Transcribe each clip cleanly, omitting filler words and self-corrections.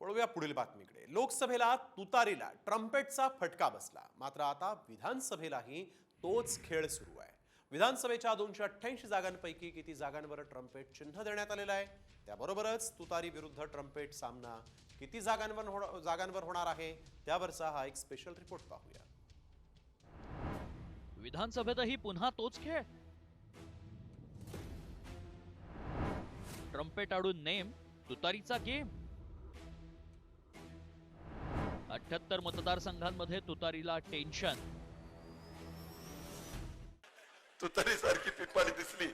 वळूया पुढील बातमीकडे। लोकसभेला तुतारीला ट्रम्पेटचा फटका बसला, मात्र आता विधानसभेलाही तोच खेळ सुरू आहे। विधानसभेच्या 288 जागांपैकी किती जागांवर ट्रम्पेट चिन्ह देण्यात आलेलं आहे, त्याबरोबरच तुतारी विरुद्ध ट्रम्पेट सामना किती जागांवर होणार आहे, त्यावरचा हा एक स्पेशल रिपोर्ट पाहूया। विधानसभेतही पुन्हा तोच खेळ। ट्रम्पेट आडून नेम, तुतारीचा गेम। 78 मतदारसंघांमध्ये तुतारीला टेन्शन। तुतारी सारखी पिपाणी दिसली,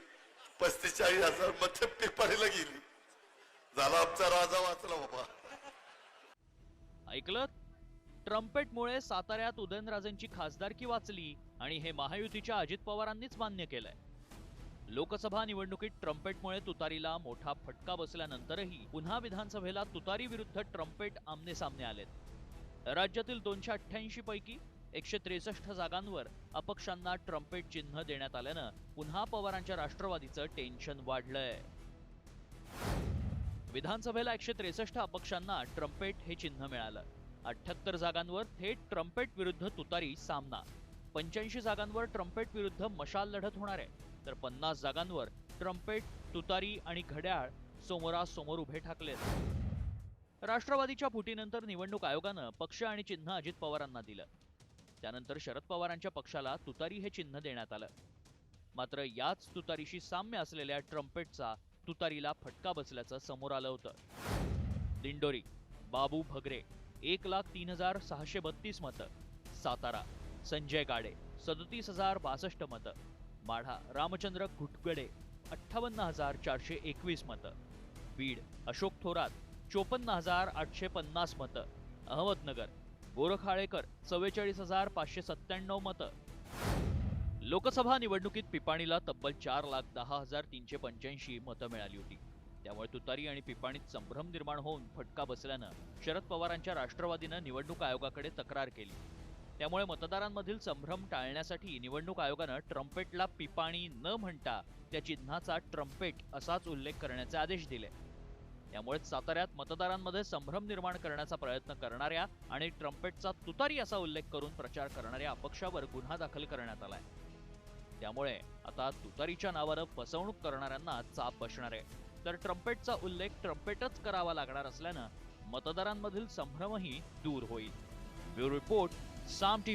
35,000 मत पिपाणीला गेली। झाला आमचा राजा वाचला बाबा। ऐकलं, ट्रम्पेटमुळे साताऱ्यात उदयनराजेंची खासदारकी वाचली आणि हे महायुतीच्या अजित पवारांनीच मान्य केलंय। लोकसभा निवडणुकीत ट्रम्पेटमुळे तुतारीला मोठा फटका बसल्यानंतरही पुन्हा विधानसभेला तुतारी विरुद्ध ट्रम्पेट आमने सामने आलेत। राज्यातील 288 पैकी 163 जागांवर अपक्षांना ट्रम्पेट चिन्ह देण्यात आल्यानं पुन्हा पवारांच्या राष्ट्रवादीचं टेन्शन वाढलंय। विधानसभेला 163 अपक्षांना ट्रम्पेट हे चिन्ह मिळालं। 78 जागांवर थेट ट्रम्पेट विरुद्ध तुतारी सामना। 85 जागांवर ट्रम्पेट विरुद्ध मशाल लढत होणार आहे, तर 50 जागांवर ट्रम्पेट, तुतारी आणि घड्याळ समोरासमोर उभे ठाकलेत। राष्ट्रवादीच्या फुटीनंतर निवडणूक आयोगानं पक्ष आणि चिन्ह अजित पवारांना दिलं। त्यानंतर शरद पवारांच्या पक्षाला तुतारी हे चिन्ह देण्यात आलं। मात्र याच तुतारीशी साम्य असलेल्या ट्रम्पेटचा तुतारीला फटका बसल्याचं समोर आलं होतं। दिंडोरी, बाबू भगरे 1,03,632 मतं। सातारा, संजय गाडे 37,062 मतं। माढा, रामचंद्र घुटगडे 58,421 मतं। बीड, अशोक थोरात 54,850 मतं। अहमदनगर, गोरखाळेकर 44,597 मतं। लोकसभा निवडणुकीत पिपाणीला तब्बल 4,10,385 मतं मिळाली होती। त्यामुळे तुतारी आणि पिपाणीत संभ्रम निर्माण होऊन फटका बसल्यानं शरद पवारांच्या राष्ट्रवादीनं निवडणूक आयोगाकडे तक्रार केली। त्यामुळे मतदारांमधील संभ्रम टाळण्यासाठी निवडणूक आयोगानं ट्रम्पेटला पिपाणी न म्हणता त्या चिन्हाचा ट्रम्पेट असाच उल्लेख करण्याचे आदेश दिले। त्यामुळे साताऱ्यात मतदारांमध्ये संभ्रम निर्माण करण्याचा प्रयत्न करणाऱ्या आणि ट्रम्पेटचा तुतारी असा उल्लेख करून प्रचार करणाऱ्या अपक्षावर गुन्हा दाखल करण्यात आलाय। त्यामुळे आता तुतारीच्या नावानं फसवणूक करणाऱ्यांना चाप बसणार आहे, तर ट्रम्पेटचा उल्लेख ट्रम्पेटच करावा लागणार असल्यानं मतदारांमधील संभ्रमही दूर होईल। ब्युरो रिपोर्ट, साम टीव्ही।